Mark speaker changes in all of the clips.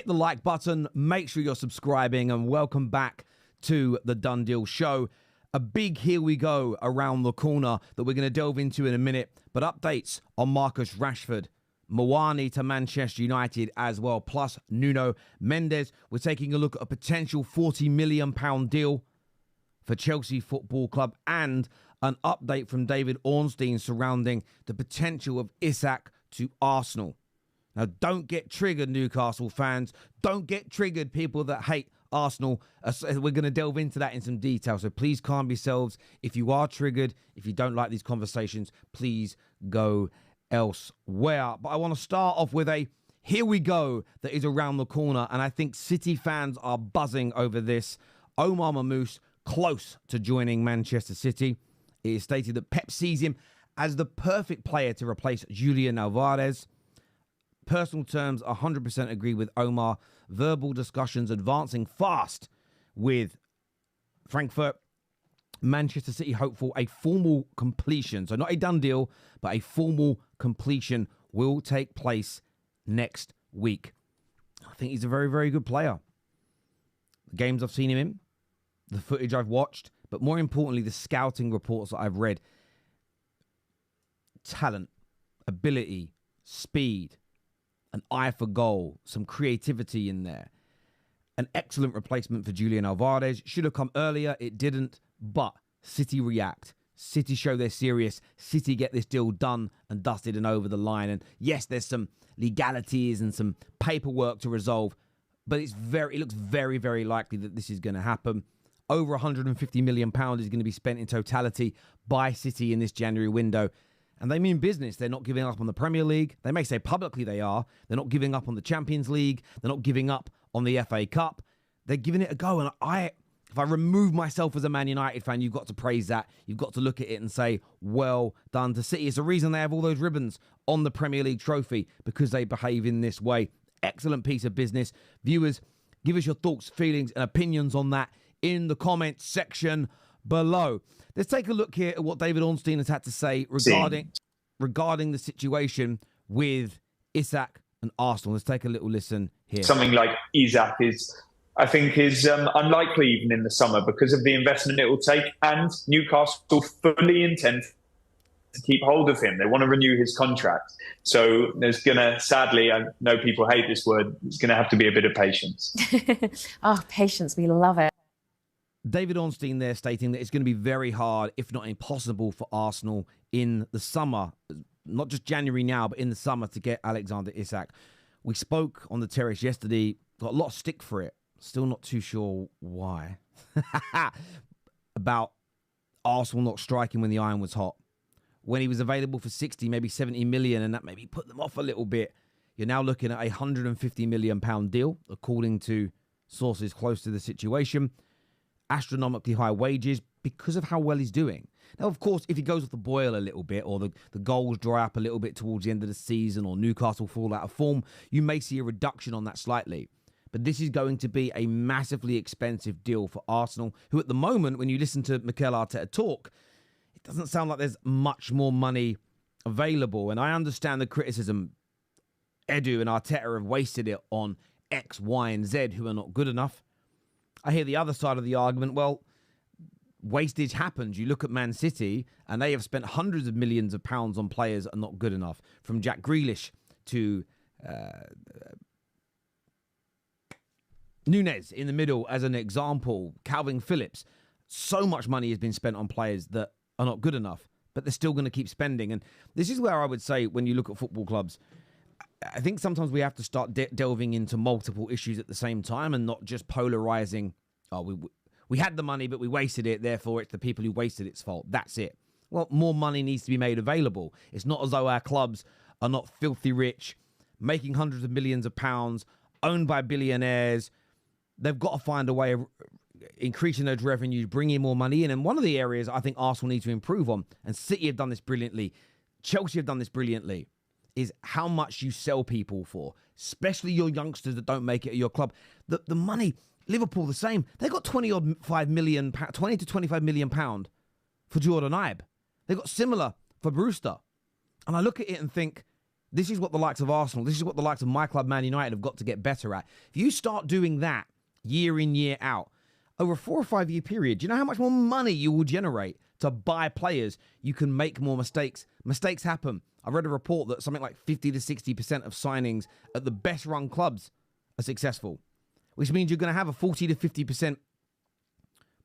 Speaker 1: hit the like button, make sure you're subscribing, and welcome back to the Done Deal Show. A big here we go around the corner that we're going to delve into in a minute, but updates on Marcus Rashford, Moani to Manchester United as well, plus Nuno Mendes. We're taking a look at a potential £40 million deal for Chelsea Football Club and an update from David Ornstein surrounding the potential of Isak to Arsenal. Now, don't get triggered, Newcastle fans. Don't get triggered, people that hate Arsenal. We're going to delve into that in some detail, so please calm yourselves. If you are triggered, if you don't like these conversations, please go elsewhere. But I want to start off with a here we go that is around the corner, and I think City fans are buzzing over this. Omar Marmoush close to joining Manchester City. It is stated that Pep sees him as the perfect player to replace Julian Alvarez. Personal terms, 100% agree with Omar. Verbal discussions advancing fast with Frankfurt. Manchester City hope for a formal completion. So not a done deal, but a formal completion will take place next week. I think he's a very, very good player. The games I've seen him in, the footage I've watched, but more importantly, the scouting reports that I've read. Talent, ability, speed, an eye for goal, some creativity in there. An excellent replacement for Julian Alvarez. Should have come earlier. It didn't. But City react. City show they're serious. City get this deal done and dusted and over the line. And yes, there's some legalities and some paperwork to resolve. But it looks very, very likely that this is going to happen. Over £150 million is going to be spent in totality by City in this January window. And they mean business. They're not giving up on the Premier League. They may say publicly they are. They're not giving up on the Champions League. They're not giving up on the FA Cup. They're giving it a go. And if I remove myself as a Man United fan, you've got to praise that. You've got to look at it and say, well done to City. It's the reason they have all those ribbons on the Premier League trophy, because they behave in this way. Excellent piece of business. Viewers, give us your thoughts, feelings, and opinions on that in the comments section below. Let's take a look here at what David Ornstein has had to say regarding the situation with Isak and Arsenal. Let's take a little listen here.
Speaker 2: Something like Isak is unlikely even in the summer because of the investment it will take, and Newcastle fully intend to keep hold of him. They want to renew his contract. So there's going to, sadly, I know people hate this word, there's going to have to be a bit of patience.
Speaker 3: Oh, patience. We love it.
Speaker 1: David Ornstein there stating that it's going to be very hard, if not impossible, for Arsenal in the summer, not just January now, but in the summer, to get Alexander Isak. We spoke on the terrace yesterday, got a lot of stick for it. Still not too sure why. About Arsenal not striking when the iron was hot. When he was available for 60, maybe 70 million, and that maybe put them off a little bit. You're now looking at a £150 million deal, according to sources close to the situation. Astronomically high wages because of how well he's doing. Now, of course, if he goes off the boil a little bit, or the goals dry up a little bit towards the end of the season, or Newcastle fall out of form, you may see a reduction on that slightly. But this is going to be a massively expensive deal for Arsenal, who at the moment, when you listen to Mikel Arteta talk, it doesn't sound like there's much more money available. And I understand the criticism. Edu and Arteta have wasted it on X, Y, and Z who are not good enough. I hear the other side of the argument. Well, wastage happens. You look at Man City, and they have spent hundreds of millions of pounds on players that are not good enough. From Jack Grealish to Nunez in the middle as an example. Calvin Phillips. So much money has been spent on players that are not good enough, but they're still going to keep spending. And this is where I would say, when you look at football clubs, I think sometimes we have to start delving into multiple issues at the same time and not just polarizing, oh, we had the money, but we wasted it, therefore it's the people who wasted it's fault. That's it. Well, more money needs to be made available. It's not as though our clubs are not filthy rich, making hundreds of millions of pounds, owned by billionaires. They've got to find a way of increasing those revenues, bringing more money in. And one of the areas I think Arsenal need to improve on, and City have done this brilliantly, Chelsea have done this brilliantly, is how much you sell people for, especially your youngsters that don't make it at your club. The money, Liverpool the same. They got 20 to 25 million pound for Jordan Ibe. They got similar for Brewster. And I look at it and think, This is what the likes of Arsenal, this is what the likes of my club, Man United, have got to get better at. If you start doing that year in, year out, over a 4 or 5 year period, do you know how much more money you will generate to buy players? You can make more mistakes. Mistakes happen. I read a report that something like 50 to 60% of signings at the best run clubs are successful, which means you're going to have a 40 to 50%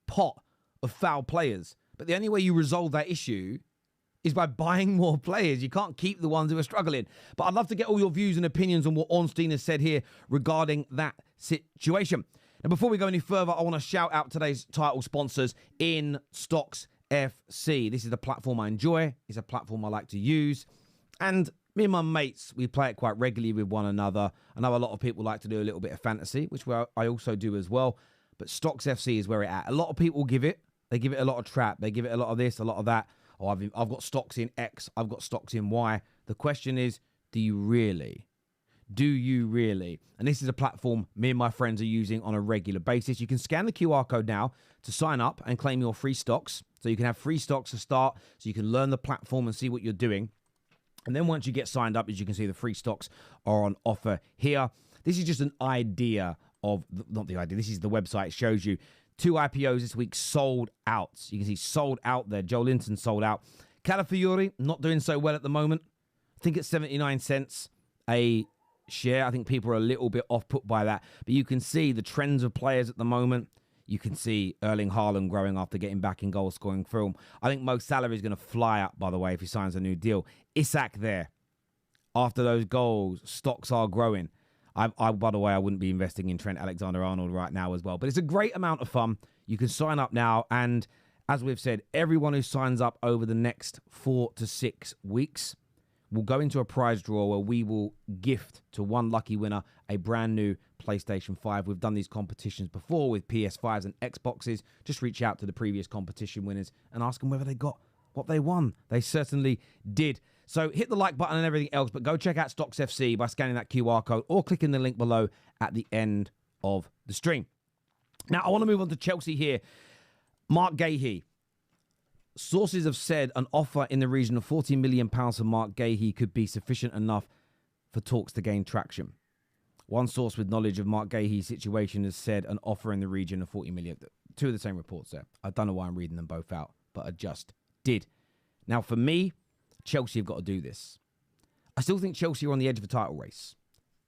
Speaker 1: pot of foul players. But the only way you resolve that issue is by buying more players. You can't keep the ones who are struggling. But I'd love to get all your views and opinions on what Ornstein has said here regarding that situation. Now, before we go any further, I want to shout out today's title sponsors in Stocks FC. This is the platform I enjoy. It's a platform I like to use. And me and my mates, we play it quite regularly with one another. I know a lot of people like to do a little bit of fantasy, which I also do as well. But Stocks FC is where it's at. A lot of people give it. They give it a lot of trap. They give it a lot of this, a lot of that. Oh, I've got stocks in X. I've got stocks in Y. The question is, do you really? Do you really? And this is a platform me and my friends are using on a regular basis. You can scan the QR code now to sign up and claim your free stocks. So you can have free stocks to start, so you can learn the platform and see what you're doing. And then once you get signed up, as you can see, the free stocks are on offer here. This is just an idea of, not the idea, this is the website. It shows you 2 IPOs this week sold out. You can see sold out there. Joe Linton sold out. Calafiori, not doing so well at the moment. I think it's 79 cents a share. I think people are a little bit off put by that. But you can see the trends of players at the moment. You can see Erling Haaland growing after getting back in goal scoring form. I think Mo's salary is going to fly up, by the way, if he signs a new deal. Isak there. After those goals, stocks are growing. By the way, I wouldn't be investing in Trent Alexander-Arnold right now as well. But it's a great amount of fun. You can sign up now. And as we've said, everyone who signs up over the next 4 to 6 weeks will go into a prize draw where we will gift to one lucky winner a brand new PlayStation 5. We've done these competitions before with PS5s and Xboxes. Just reach out to the previous competition winners and ask them whether they got what they won. They certainly did. So hit the like button and everything else, but go check out Stocks FC by scanning that QR code or clicking the link below at the end of the stream. Now, I want to move on to Chelsea here. Marc Guéhi. Sources have said an offer in the region of £40 million for Marc Guéhi could be sufficient enough for talks to gain traction. One source with knowledge of Marc Guéhi's situation has said an offer in the region of £40 million. 2 of the same reports there. I don't know why I'm reading them both out, but I just did. Now, for me, Chelsea have got to do this. I still think Chelsea are on the edge of a title race.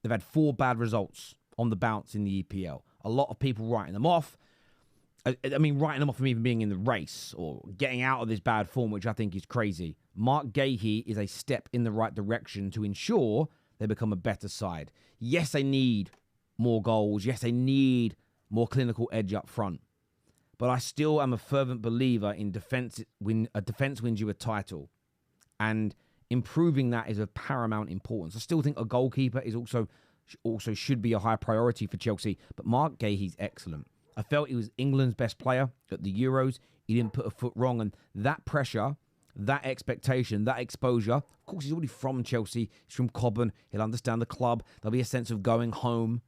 Speaker 1: They've had 4 bad results on the bounce in the EPL. A lot of people writing them off. I mean, writing them off from even being in the race or getting out of this bad form, which I think is crazy. Marc Guéhi is a step in the right direction to ensure they become a better side. Yes, they need more goals. Yes, they need more clinical edge up front. But I still am a fervent believer in defense. When a defense wins you a title, and improving that is of paramount importance. I still think a goalkeeper is also should be a high priority for Chelsea. But Marc Guéhi's excellent. I felt he was England's best player at the Euros. He didn't put a foot wrong. And that pressure, that expectation, that exposure, of course, he's already from Chelsea. He's from Cobham. He'll understand the club. There'll be a sense of going home.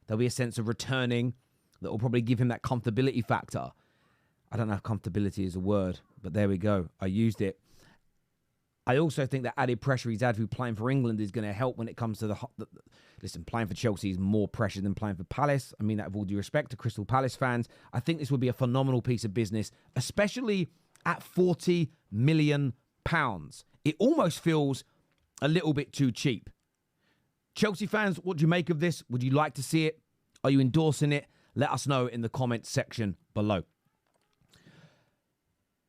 Speaker 1: There'll be a sense of returning that will probably give him that comfortability factor. I don't know if comfortability is a word, but there we go. I used it. I also think that added pressure he's had through playing for England is going to help when it comes to listen, playing for Chelsea is more pressure than playing for Palace. I mean that with all due respect to Crystal Palace fans. I think this would be a phenomenal piece of business, especially at £40 million. It almost feels a little bit too cheap. Chelsea fans, what do you make of this? Would you like to see it? Are you endorsing it? Let us know in the comments section below.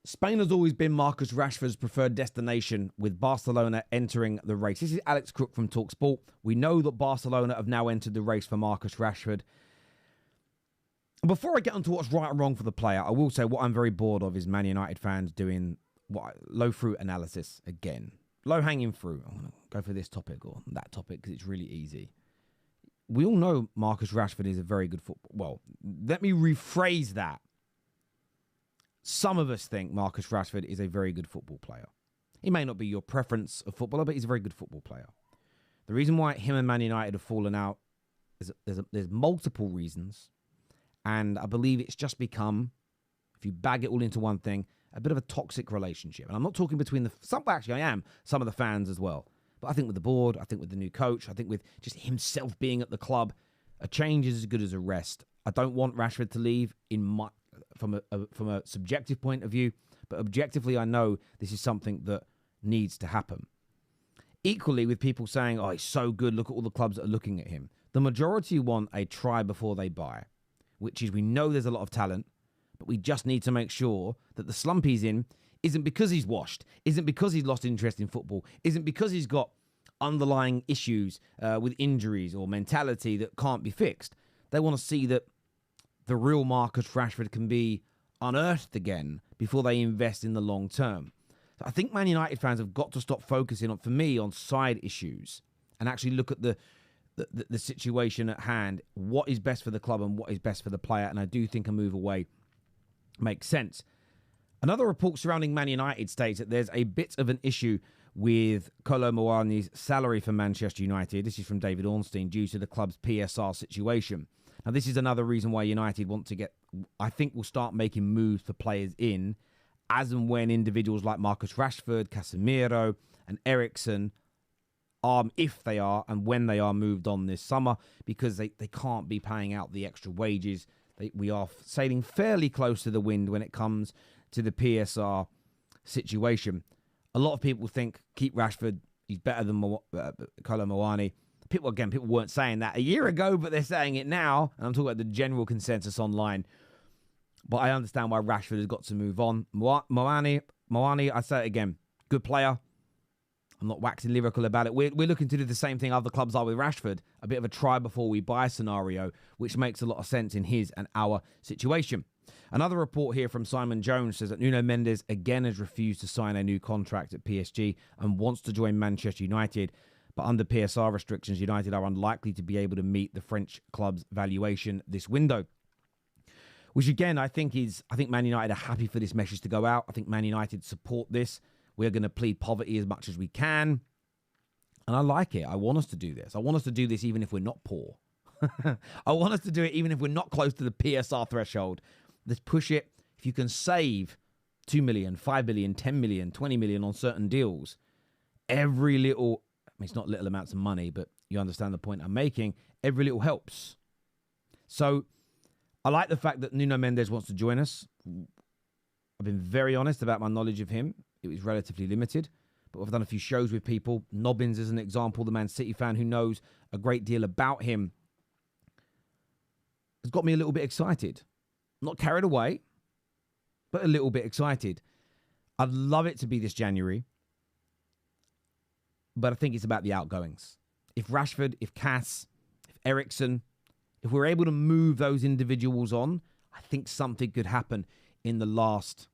Speaker 1: Spain has always been Marcus Rashford's preferred destination, with Barcelona entering the race. This is Alex Crook from TalkSport. We know that Barcelona have now entered the race for Marcus Rashford. Before I get onto what's right and wrong for the player, I will say what I'm very bored of is Man United fans doing low fruit analysis again. Low hanging fruit. I'm going to go for this topic or that topic because it's really easy. We all know Marcus Rashford is a very good footballer. Well, let me rephrase that. Some of us think Marcus Rashford is a very good football player. He may not be your preference of footballer, but he's a very good football player. The reason why him and Man United have fallen out is there's multiple reasons. And I believe it's just become, if you bag it all into one thing, a bit of a toxic relationship. And I'm not talking between some of the fans as well. But I think with the board, I think with the new coach, I think with just himself being at the club, a change is as good as a rest. I don't want Rashford to leave from a subjective point of view, but objectively, I know this is something that needs to happen. Equally, with people saying, oh, he's so good, look at all the clubs that are looking at him. The majority want a try before they buy, which is we know there's a lot of talent, but we just need to make sure that the slump he's in isn't because he's washed, isn't because he's lost interest in football, isn't because he's got underlying issues with injuries or mentality that can't be fixed. They want to see that the real Marcus Rashford can be unearthed again before they invest in the long term. So I think Man United fans have got to stop focusing on, for me, on side issues and actually look at the situation at hand, what is best for the club and what is best for the player. And I do think a move away makes sense. Another report surrounding Man United states that there's a bit of an issue with Kolo Muani's salary for Manchester United. This is from David Ornstein, due to the club's PSR situation. Now, this is another reason why United want to I think will start making moves for players in, as and when individuals like Marcus Rashford, Casemiro and Eriksen if they are and when they are moved on this summer, because they can't be paying out the extra wages. We are sailing fairly close to the wind when it comes to the PSR situation. A lot of people think keep Rashford. He's better than Kolo Muani. People weren't saying that a year ago, but they're saying it now. And I'm talking about the general consensus online. But I understand why Rashford has got to move on. Muani, I say it again, good player. I'm not waxing lyrical about it. We're looking to do the same thing other clubs are with Rashford. A bit of a try before we buy scenario, which makes a lot of sense in his and our situation. Another report here from Simon Jones says that Nuno Mendes again has refused to sign a new contract at PSG and wants to join Manchester United. But under PSR restrictions, United are unlikely to be able to meet the French club's valuation this window. Which again, I think Man United are happy for this message to go out. I think Man United support this. We're going to plead poverty as much as we can. And I like it. I want us to do this. I want us to do this even if we're not poor. I want us to do it even if we're not close to the PSR threshold. Let's push it. If you can save 2 million, 5 million, 10 million, 20 million on certain deals, every little, it's not little amounts of money, but you understand the point I'm making, every little helps. So I like the fact that Nuno Mendes wants to join us. I've been very honest about my knowledge of him. It was relatively limited, but I've done a few shows with people. Nobbins is an example, the Man City fan who knows a great deal about him. Has got me a little bit excited. Not carried away, but a little bit excited. I'd love it to be this January, but I think it's about the outgoings. If Rashford, if Cass, if Eriksen, if we're able to move those individuals on, I think something could happen in the last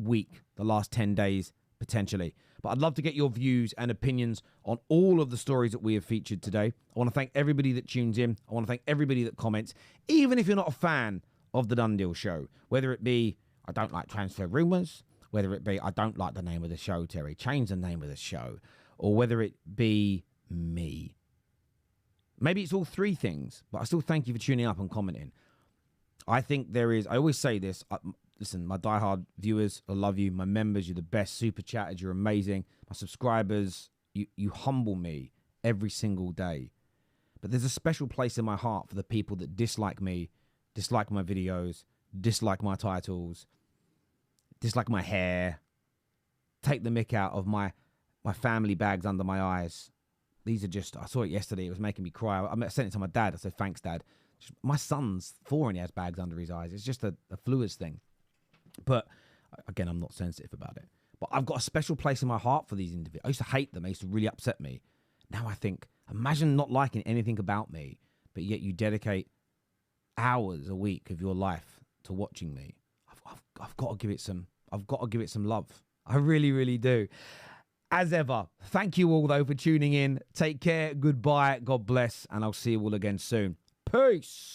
Speaker 1: week, the last 10 days, potentially. But I'd love to get your views and opinions on all of the stories that we have featured today. I want to thank everybody that tunes in. I want to thank everybody that comments, even if you're not a fan of the Done Deal Show. Whether it be, I don't like transfer rumours, whether it be, I don't like the name of the show, Terry, change the name of the show, or whether it be me. Maybe it's all three things, but I still thank you for tuning up and commenting. I think there is, I always say this, listen, my diehard viewers, I love you. My members, you're the best. Super chatters, you're amazing. My subscribers, you humble me every single day. But there's a special place in my heart for the people that dislike me, dislike my videos, dislike my titles, dislike my hair, take the mick out of my family bags under my eyes. These are just, I saw it yesterday. It was making me cry. I sent it to my dad. I said, thanks, Dad. My son's 4 and he has bags under his eyes. It's just a fluids thing. But again, I'm not sensitive about it. But I've got a special place in my heart for these individuals. I used to hate them. They used to really upset me. Now I think, imagine not liking anything about me, but yet you dedicate hours a week of your life to watching me. I've got to give it some. I've got to give it some love. I really, really do. As ever, thank you all though for tuning in. Take care. Goodbye. God bless, and I'll see you all again soon. Peace.